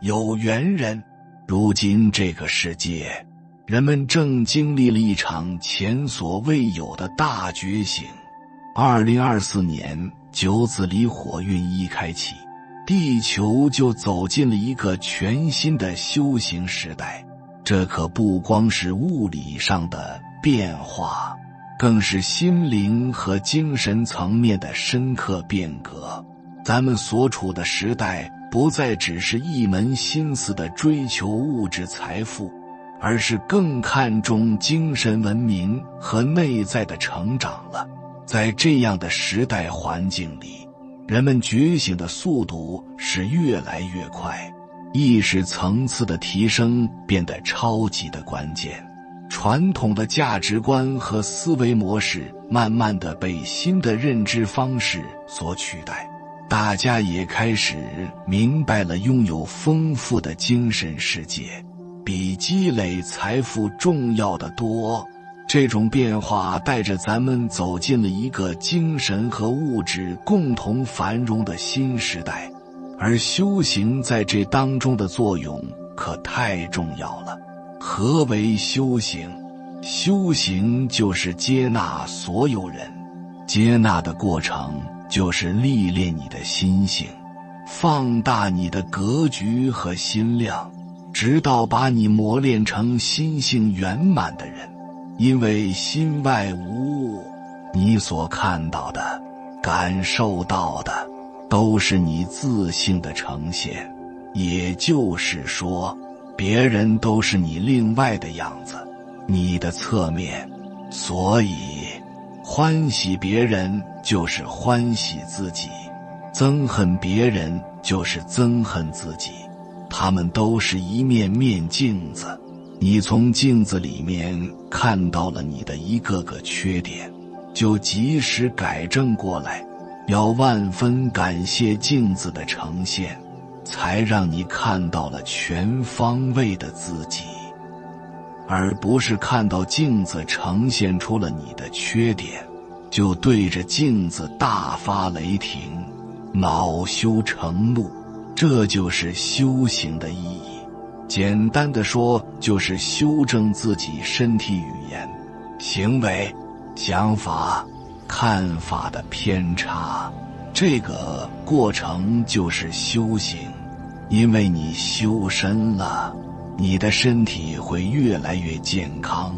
有缘人。如今这个世界，人们正经历了一场前所未有的大觉醒。2024年九子离火运一开启，地球就走进了一个全新的修行时代。这可不光是物理上的变化，更是心灵和精神层面的深刻变革。咱们所处的时代不再只是一门心思的追求物质财富，而是更看重精神文明和内在的成长了。在这样的时代环境里，人们觉醒的速度是越来越快，意识层次的提升变得超级的关键。传统的价值观和思维模式慢慢地被新的认知方式所取代，大家也开始明白了拥有丰富的精神世界比积累财富重要的多。这种变化带着咱们走进了一个精神和物质共同繁荣的新时代，而修行在这当中的作用可太重要了。何为修行？修行就是接纳所有人，接纳的过程就是历练你的心性，放大你的格局和心量，直到把你磨练成心性圆满的人。因为心外无物，你所看到的、感受到的都是你自性的呈现，也就是说，别人都是你另外的样子，你的侧面。所以欢喜别人就是欢喜自己，憎恨别人就是憎恨自己，他们都是一面面镜子，你从镜子里面看到了你的一个个缺点，就及时改正过来，要万分感谢镜子的呈现，才让你看到了全方位的自己，而不是看到镜子呈现出了你的缺点，就对着镜子大发雷霆，恼羞成怒。这就是修行的意义。简单的说，就是修正自己身体语言、行为、想法、看法的偏差。这个过程就是修行，因为你修身了，你的身体会越来越健康；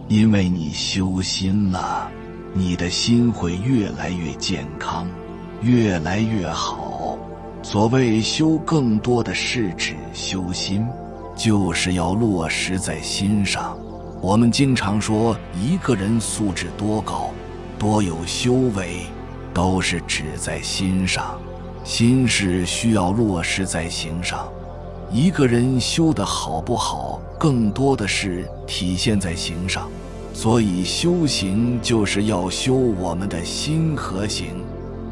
因为你修心了，你的心会越来越健康，越来越好。所谓修更多的是指修心，就是要落实在心上。我们经常说一个人素质多高、多有修为，都是指在心上。心是需要落实在行上。一个人修得好不好，更多的是体现在行上。所以修行就是要修我们的心和行。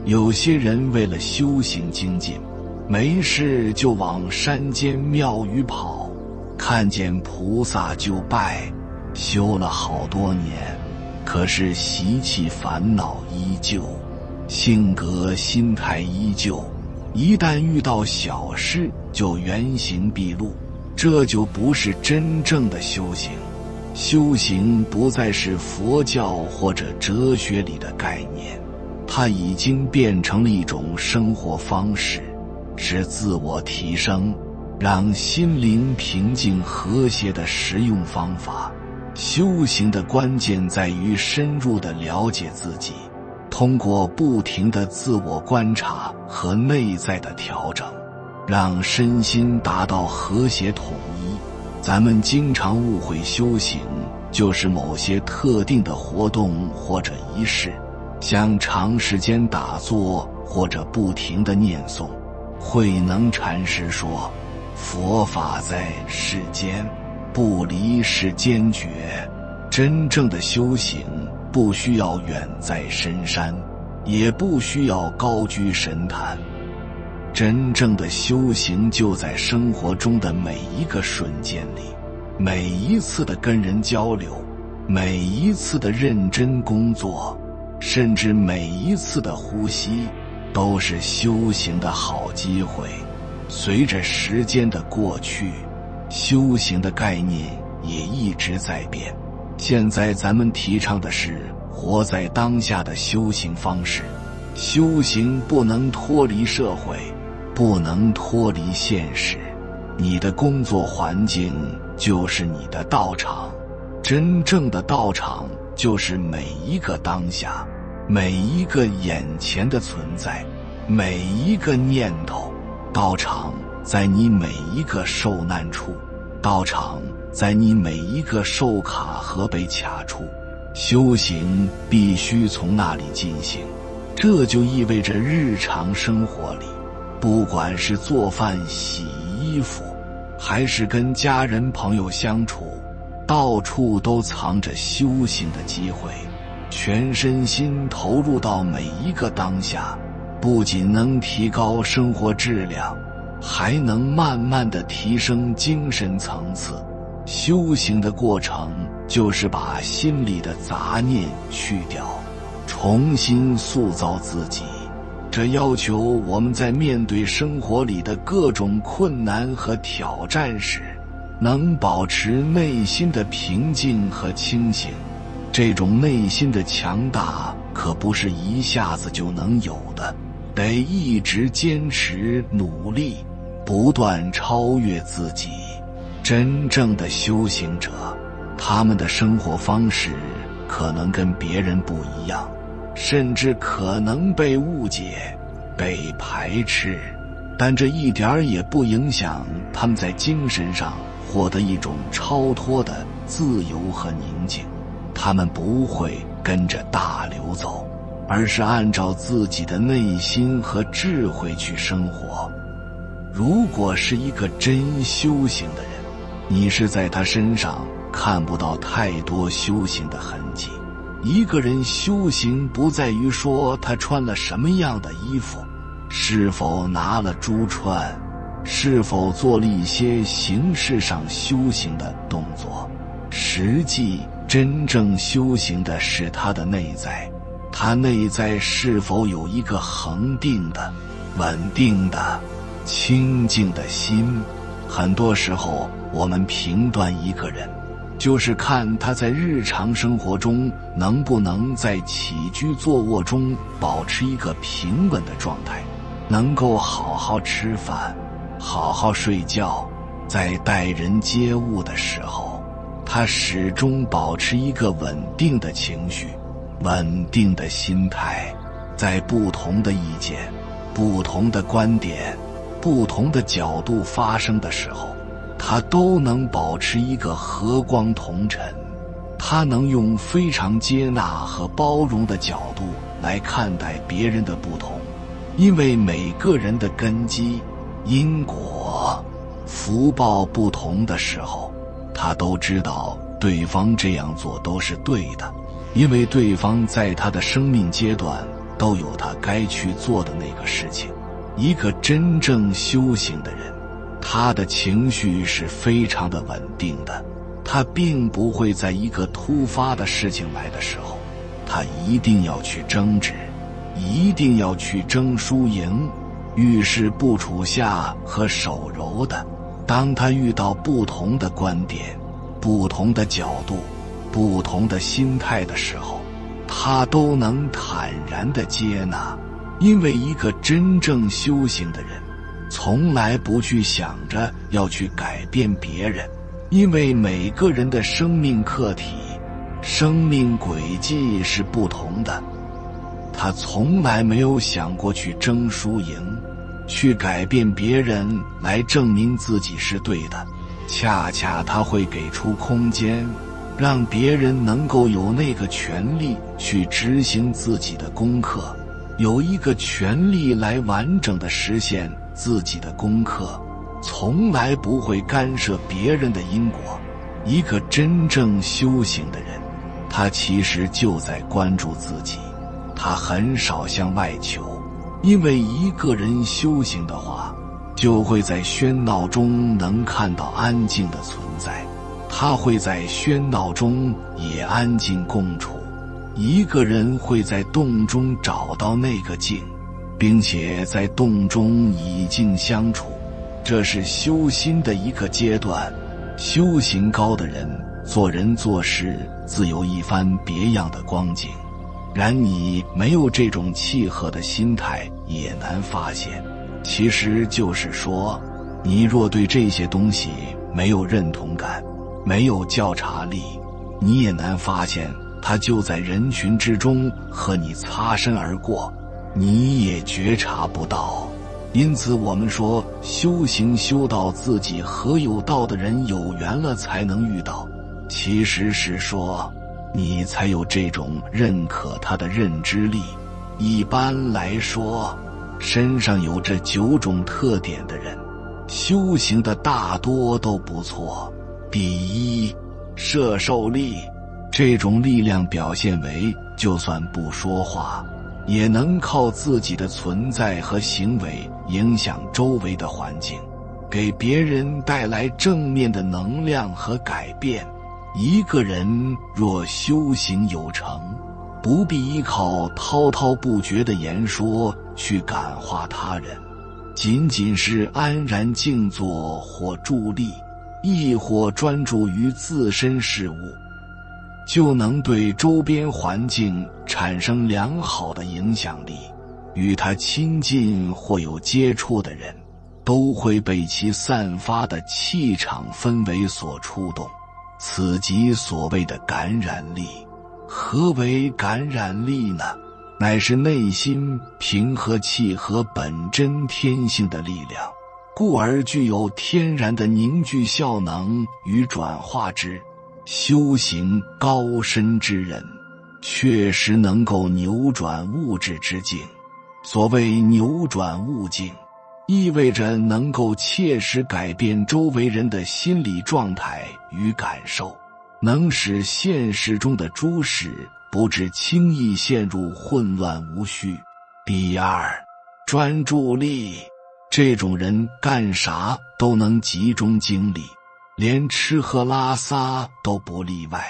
有些人为了修行精进，没事就往山间庙宇跑，看见菩萨就拜，修了好多年，可是习气烦恼依旧，性格心态依旧，一旦遇到小事就原形毕露，这就不是真正的修行。修行不再是佛教或者哲学里的概念，它已经变成了一种生活方式，是自我提升，让心灵平静和谐的实用方法。修行的关键在于深入地了解自己，通过不停的自我观察和内在的调整，让身心达到和谐统一。咱们经常误会修行就是某些特定的活动或者仪式，像长时间打坐或者不停的念诵。慧能禅师说，佛法在世间，不离世间觉。真正的修行不需要远在深山，也不需要高居神坛，真正的修行就在生活中的每一个瞬间里，每一次的跟人交流，每一次的认真工作，甚至每一次的呼吸，都是修行的好机会。随着时间的过去，修行的概念也一直在变。现在咱们提倡的是活在当下的修行方式。修行不能脱离社会，不能脱离现实。你的工作环境就是你的道场，真正的道场就是每一个当下，每一个眼前的存在，每一个念头。道场在你每一个受难处，道场在你每一个受卡和被卡处。修行必须从那里进行，这就意味着日常生活里，不管是做饭、洗衣服，还是跟家人朋友相处，到处都藏着修行的机会。全身心投入到每一个当下，不仅能提高生活质量，还能慢慢地提升精神层次。修行的过程就是把心里的杂念去掉，重新塑造自己。这要求我们在面对生活里的各种困难和挑战时，能保持内心的平静和清醒。这种内心的强大可不是一下子就能有的，得一直坚持努力，不断超越自己。真正的修行者，他们的生活方式可能跟别人不一样，甚至可能被误解、被排斥，但这一点也不影响他们在精神上获得一种超脱的自由和宁静。他们不会跟着大流走，而是按照自己的内心和智慧去生活。如果是一个真修行的人，你是在他身上看不到太多修行的痕迹。一个人修行不在于说他穿了什么样的衣服，是否拿了珠串，是否做了一些形式上修行的动作。实际真正修行的是他的内在，他内在是否有一个恒定的、稳定的、清净的心。很多时候我们评断一个人，就是看他在日常生活中能不能在起居坐卧中保持一个平稳的状态，能够好好吃饭，好好睡觉，在待人接物的时候，他始终保持一个稳定的情绪，稳定的心态。在不同的意见、不同的观点、不同的角度发生的时候，他都能保持一个和光同尘。他能用非常接纳和包容的角度来看待别人的不同，因为每个人的根基、因果、福报不同的时候，他都知道对方这样做都是对的，因为对方在他的生命阶段都有他该去做的那个事情。一个真正修行的人，他的情绪是非常的稳定的，他并不会在一个突发的事情来的时候，他一定要去争执，一定要去争输赢，遇事不处下和手柔的。当他遇到不同的观点、不同的角度、不同的心态的时候，他都能坦然地接纳。因为一个真正修行的人，从来不去想着要去改变别人，因为每个人的生命课题、生命轨迹是不同的。他从来没有想过去争输赢，去改变别人来证明自己是对的。恰恰他会给出空间，让别人能够有那个权利去执行自己的功课，有一个权利来完整的实现自己的功课，从来不会干涉别人的因果。一个真正修行的人，他其实就在关注自己，他很少向外求。因为一个人修行的话，就会在喧闹中能看到安静的存在，他会在喧闹中也安静共处。一个人会在动中找到那个静，并且在动中以静相处。这是修心的一个阶段。修行高的人做人做事自有一番别样的光景，然你没有这种契合的心态也难发现。其实就是说，你若对这些东西没有认同感，没有觉察力，你也难发现它就在人群之中和你擦身而过，你也觉察不到。因此我们说，修行修到自己和有道的人有缘了才能遇到，其实是说你才有这种认可他的认知力。一般来说，身上有这9种特点的人，修行的大多都不错。第一，摄受力，这种力量表现为就算不说话，也能靠自己的存在和行为影响周围的环境，给别人带来正面的能量和改变。一个人若修行有成，不必依靠滔滔不绝的言说去感化他人，仅仅是安然静坐或伫立，亦或专注于自身事物，就能对周边环境产生良好的影响力。与他亲近或有接触的人，都会被其散发的气场氛围所触动，此即所谓的感染力。何为感染力呢？乃是内心平和契合本真天性的力量，故而具有天然的凝聚效能与转化之。修行高深之人，确实能够扭转物质之境。所谓扭转物境，意味着能够切实改变周围人的心理状态与感受，能使现实中的诸事不致轻易陷入混乱无序。第二，专注力，这种人干啥都能集中精力，连吃喝拉撒都不例外。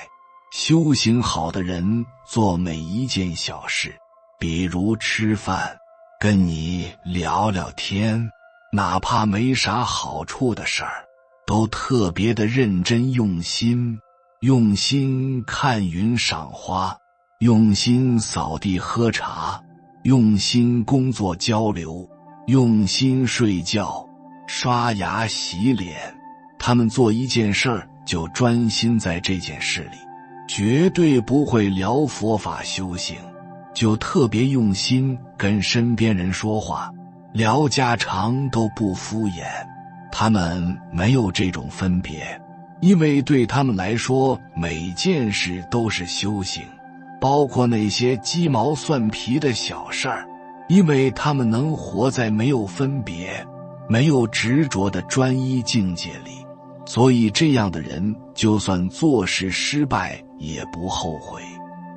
修行好的人做每一件小事，比如吃饭，跟你聊聊天，哪怕没啥好处的事儿，都特别的认真用心，用心看云赏花，用心扫地喝茶，用心工作交流，用心睡觉，刷牙洗脸。他们做一件事儿就专心在这件事里，绝对不会聊佛法修行，就特别用心跟身边人说话，聊家常都不敷衍。他们没有这种分别，因为对他们来说每件事都是修行，包括那些鸡毛蒜皮的小事儿，因为他们能活在没有分别、没有执着的专一境界里，所以这样的人就算做事失败也不后悔，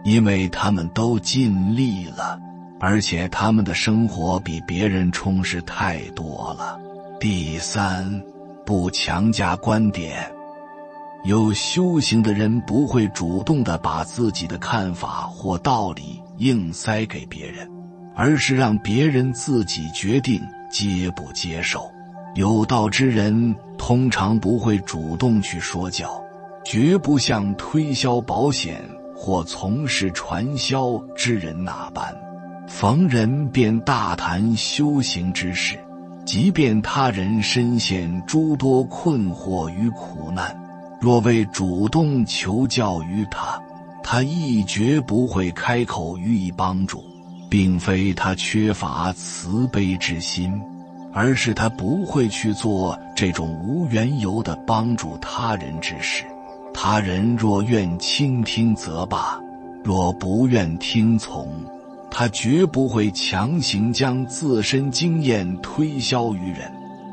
因为他们都尽力了，而且他们的生活比别人充实太多了。第三，不强加观点。有修行的人不会主动地把自己的看法或道理硬塞给别人，而是让别人自己决定接不接受。有道之人通常不会主动去说教，绝不像推销保险或从事传销之人那般，逢人便大谈修行之事，即便他人深陷诸多困惑与苦难，若未主动求教于他，他亦绝不会开口予以帮助。并非他缺乏慈悲之心，而是他不会去做这种无缘由的帮助他人之事。他人若愿倾听则罢，若不愿听从，他绝不会强行将自身经验推销于人。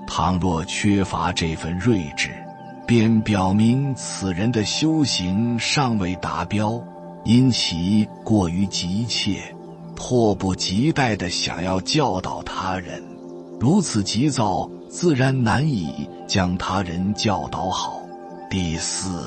倘若缺乏这份睿智，便表明此人的修行尚未达标，因其过于急切，迫不及待地想要教导他人，如此急躁，自然难以将他人教导好。第四，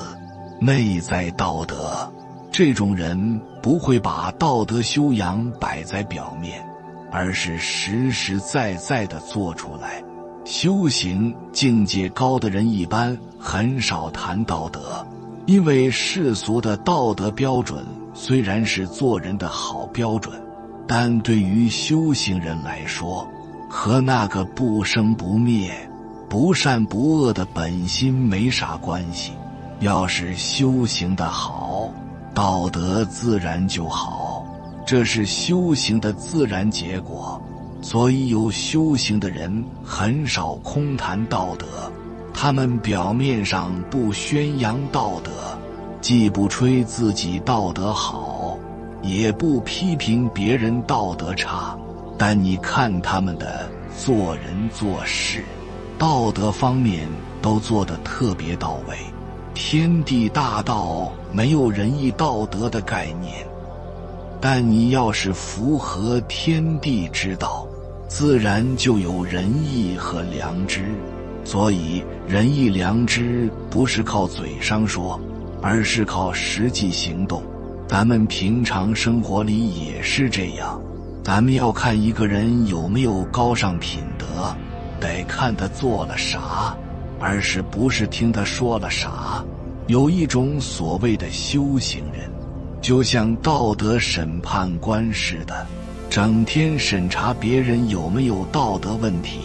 内在道德。这种人不会把道德修养摆在表面，而是实实在在地做出来。修行境界高的人一般很少谈道德，因为世俗的道德标准虽然是做人的好标准，但对于修行人来说，和那个不生不灭、不善不恶的本心没啥关系。要是修行的好，道德自然就好，这是修行的自然结果。所以有修行的人很少空谈道德，他们表面上不宣扬道德，既不吹自己道德好，也不批评别人道德差，但你看他们的做人做事，道德方面都做得特别到位。天地大道没有仁义道德的概念，但你要是符合天地之道，自然就有仁义和良知。所以仁义良知不是靠嘴上说，而是靠实际行动。咱们平常生活里也是这样，咱们要看一个人有没有高尚品德，得看他做了啥，而是不是听他说了啥。有一种所谓的修行人，就像道德审判官似的，整天审查别人有没有道德问题，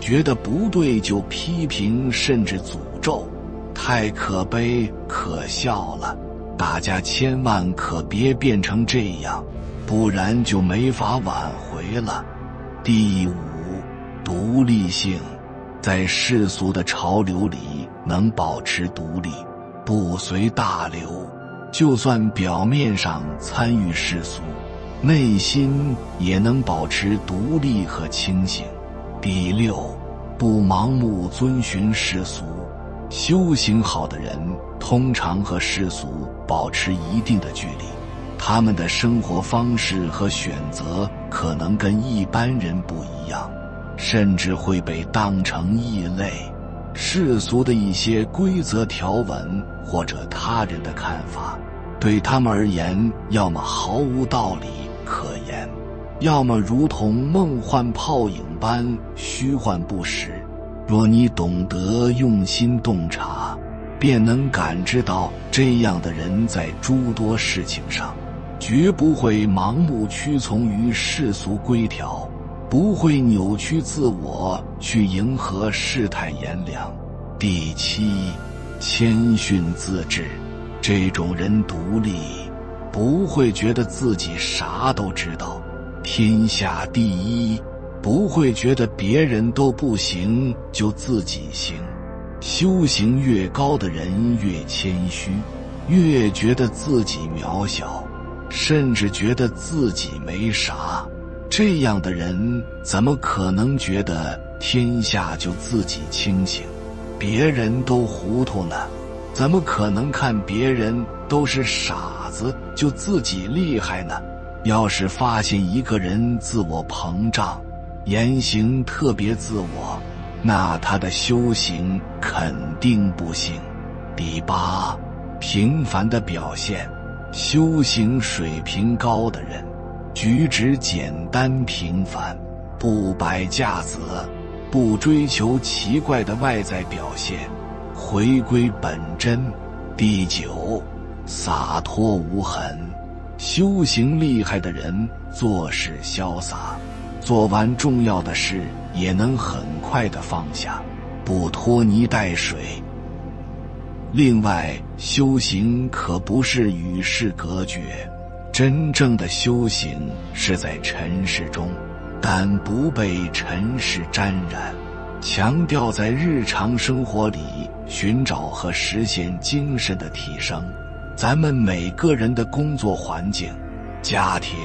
觉得不对就批评甚至诅咒，太可悲可笑了。大家千万可别变成这样，不然就没法挽回了。第五，独立性。在世俗的潮流里能保持独立，不随大流，就算表面上参与世俗，内心也能保持独立和清醒。第六，不盲目遵循世俗。修行好的人通常和世俗保持一定的距离，他们的生活方式和选择可能跟一般人不一样，甚至会被当成异类。世俗的一些规则条文或者他人的看法，对他们而言要么毫无道理可言，要么如同梦幻泡影般虚幻不实。若你懂得用心洞察，便能感知到这样的人在诸多事情上绝不会盲目屈从于世俗规条，不会扭曲自我去迎合世态炎凉。第七，谦逊自制。这种人独立，不会觉得自己啥都知道，天下第一，不会觉得别人都不行就自己行。修行越高的人越谦虚，越觉得自己渺小，甚至觉得自己没啥。这样的人怎么可能觉得天下就自己清醒，别人都糊涂呢？怎么可能看别人都是傻子就自己厉害呢？要是发现一个人自我膨胀，言行特别自我，那他的修行肯定不行。第八，平凡的表现。修行水平高的人，举止简单平凡，不摆架子，不追求奇怪的外在表现，回归本真。第九，洒脱无痕。修行厉害的人做事潇洒，做完重要的事也能很快地放下，不拖泥带水。另外，修行可不是与世隔绝，真正的修行是在尘世中，但不被尘世沾染，强调在日常生活里寻找和实现精神的提升。咱们每个人的工作环境、家庭，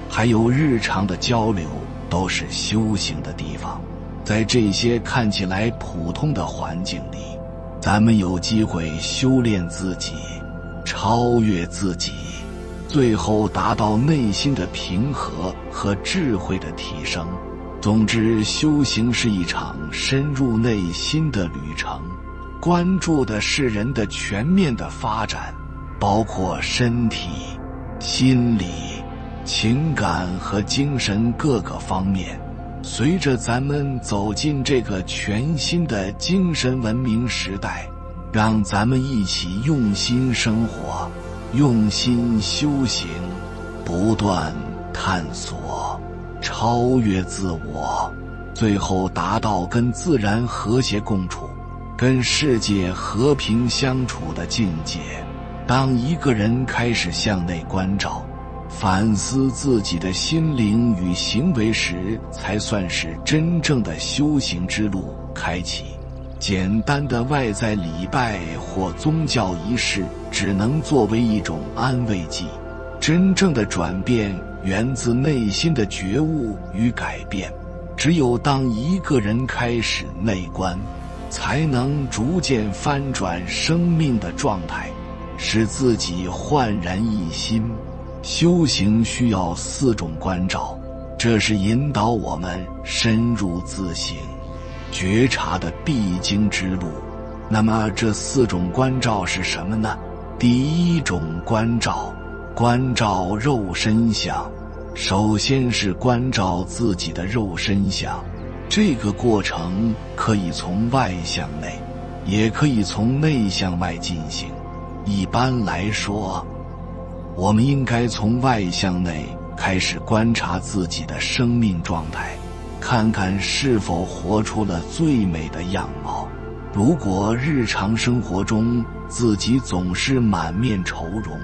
还有日常的交流，都是修行的地方。在这些看起来普通的环境里，咱们有机会修炼自己，超越自己，最后达到内心的平和和智慧的提升。总之，修行是一场深入内心的旅程，关注的是人的全面的发展，包括身体、心理、情感和精神各个方面。随着咱们走进这个全新的精神文明时代，让咱们一起用心生活，用心修行，不断探索，超越自我，最后达到跟自然和谐共处，跟世界和平相处的境界。当一个人开始向内关照，反思自己的心灵与行为时，才算是真正的修行之路开启。简单的外在礼拜或宗教仪式只能作为一种安慰剂，真正的转变源自内心的觉悟与改变。只有当一个人开始内观，才能逐渐翻转生命的状态，使自己焕然一新。修行需要4种关照，这是引导我们深入自省、觉察的必经之路。那么这4种关照是什么呢？第1种关照，关照肉身相。首先是关照自己的肉身相，这个过程可以从外向内，也可以从内向外进行。一般来说，我们应该从外向内开始观察自己的生命状态，看看是否活出了最美的样貌。如果日常生活中自己总是满面愁容，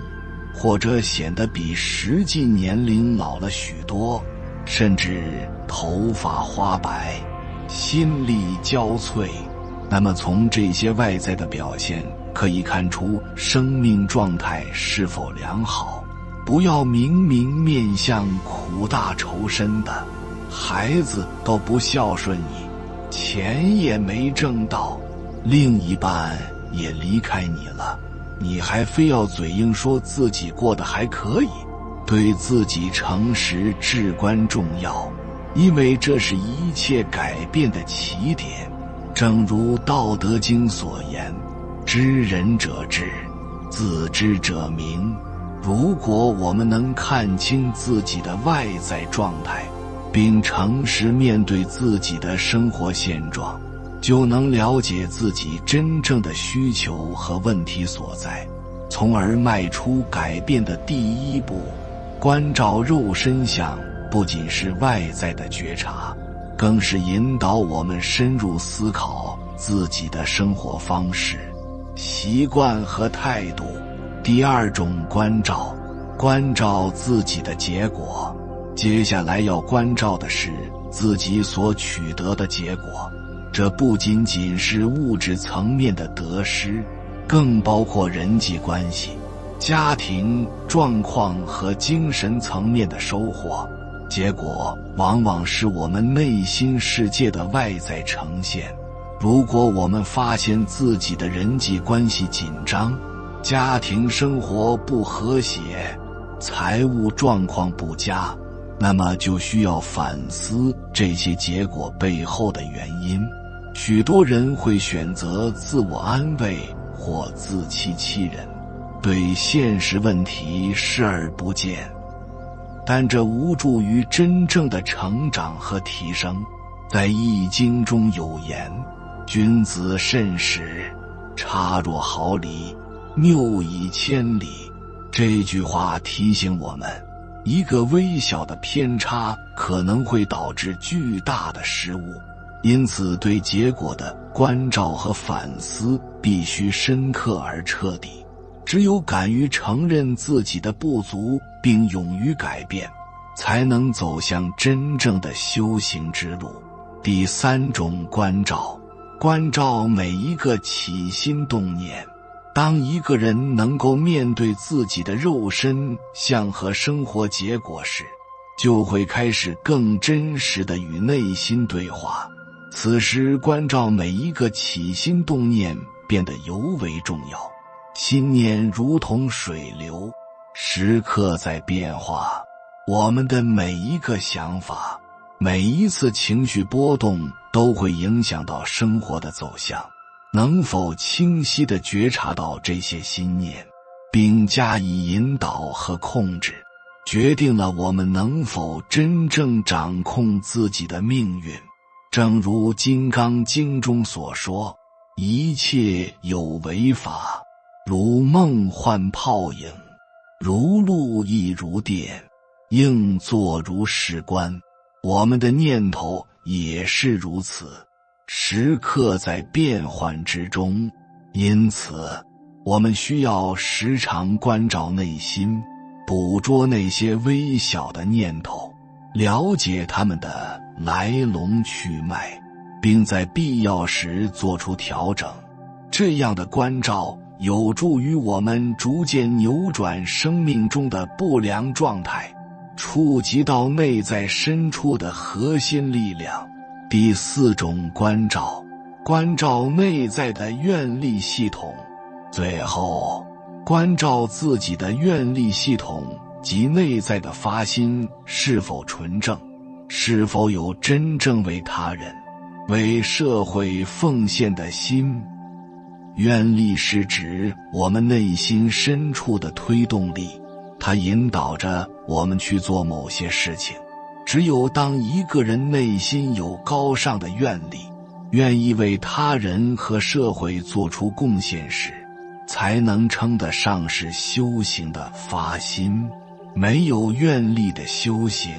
或者显得比实际年龄老了许多，甚至头发花白，心力交瘁，那么从这些外在的表现可以看出生命状态是否良好。不要明明面相苦大仇深的，孩子都不孝顺你，钱也没挣到，另一半也离开你了，你还非要嘴硬说自己过得还可以。对自己诚实至关重要，因为这是一切改变的起点。正如《道德经》所言，知人者智，自知者明。如果我们能看清自己的外在状态，并诚实面对自己的生活现状，就能了解自己真正的需求和问题所在，从而迈出改变的第1步。关照肉身相不仅是外在的觉察，更是引导我们深入思考自己的生活方式、习惯和态度。第2种关照，关照自己的结果。接下来要关照的是自己所取得的结果，这不仅仅是物质层面的得失，更包括人际关系、家庭状况和精神层面的收获。结果往往是我们内心世界的外在呈现。如果我们发现自己的人际关系紧张，家庭生活不和谐，财务状况不佳，那么就需要反思这些结果背后的原因。许多人会选择自我安慰或自欺欺人，对现实问题视而不见，但这无助于真正的成长和提升。在《易经》中有言：君子慎始，差若毫厘，谬以千里。这句话提醒我们，一个微小的偏差可能会导致巨大的失误，因此对结果的关照和反思必须深刻而彻底。只有敢于承认自己的不足并勇于改变，才能走向真正的修行之路。第3种关照，关照每一个起心动念。当一个人能够面对自己的肉身相和生活结果时，就会开始更真实地与内心对话。此时关照每一个起心动念变得尤为重要。心念如同水流，时刻在变化。我们的每一个想法，每一次情绪波动都会影响到生活的走向。能否清晰地觉察到这些心念，并加以引导和控制，决定了我们能否真正掌控自己的命运。正如《金刚经》中所说，一切有为法，如梦幻泡影，如露亦如电，应作如是观。我们的念头也是如此，时刻在变幻之中，因此我们需要时常关照内心，捕捉那些微小的念头，了解它们的来龙去脉，并在必要时做出调整。这样的关照有助于我们逐渐扭转生命中的不良状态，触及到内在深处的核心力量。第4种关照，关照内在的愿力系统。最后，关照自己的愿力系统及内在的发心是否纯正，是否有真正为他人、为社会奉献的心。愿力是指我们内心深处的推动力，它引导着我们去做某些事情。只有当一个人内心有高尚的愿力，愿意为他人和社会做出贡献时，才能称得上是修行的发心。没有愿力的修行，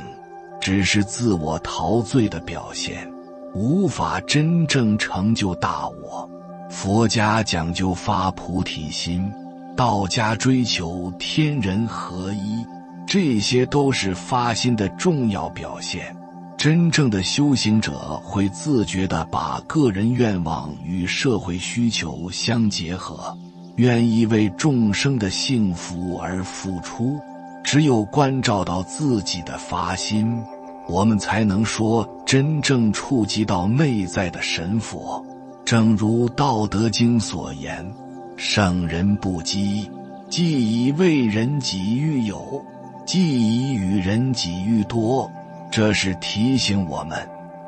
只是自我陶醉的表现，无法真正成就大我。佛家讲究发菩提心，道家追求天人合一，这些都是发心的重要表现。真正的修行者会自觉地把个人愿望与社会需求相结合，愿意为众生的幸福而付出。只有关照到自己的发心，我们才能说真正触及到内在的神佛。正如《道德经》所言，圣人不积，既以为人己欲有，既以与人己欲多。这是提醒我们，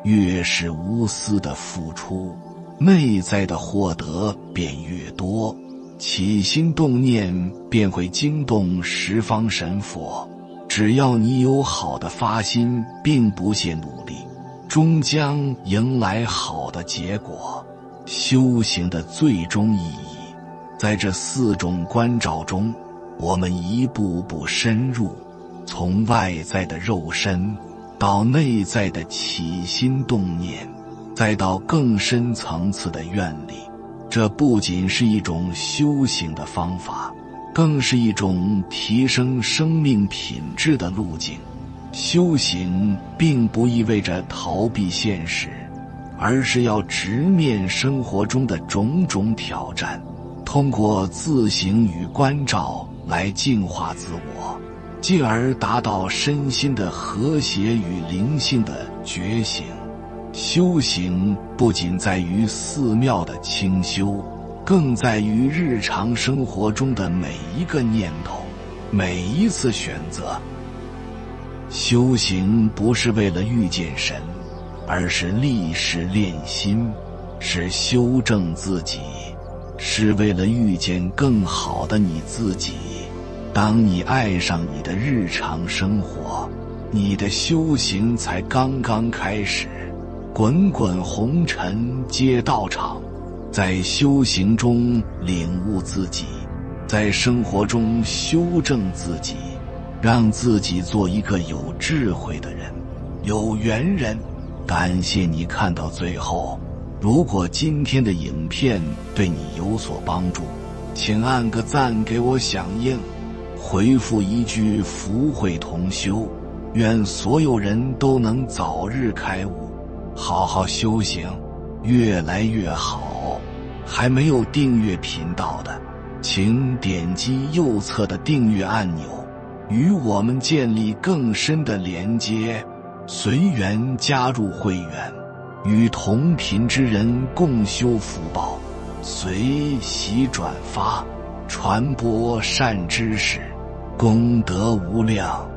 越是无私的付出，内在的获得便越多，起心动念便会惊动十方神佛。只要你有好的发心，并不懈努力，终将迎来好的结果。修行的最终意义，在这4种关照中，我们一步步深入，从外在的肉身到内在的起心动念，再到更深层次的愿力。这不仅是一种修行的方法，更是一种提升生命品质的路径。修行并不意味着逃避现实，而是要直面生活中的种种挑战，通过自省与关照来净化自我，进而达到身心的和谐与灵性的觉醒。修行不仅在于寺庙的清修，更在于日常生活中的每一个念头，每一次选择。修行不是为了遇见神，而是历事练心，是修正自己，是为了遇见更好的你自己。当你爱上你的日常生活，你的修行才刚刚开始。滚滚红尘皆道场，在修行中领悟自己，在生活中修正自己，让自己做一个有智慧的人，有缘人。感谢你看到最后，如果今天的影片对你有所帮助，请按个赞给我响应，回复一句福慧同修，愿所有人都能早日开悟，好好修行，越来越好。还没有订阅频道的，请点击右侧的订阅按钮，与我们建立更深的连接。随缘加入会员，与同频之人共修福报，随喜转发，传播善知识，功德无量。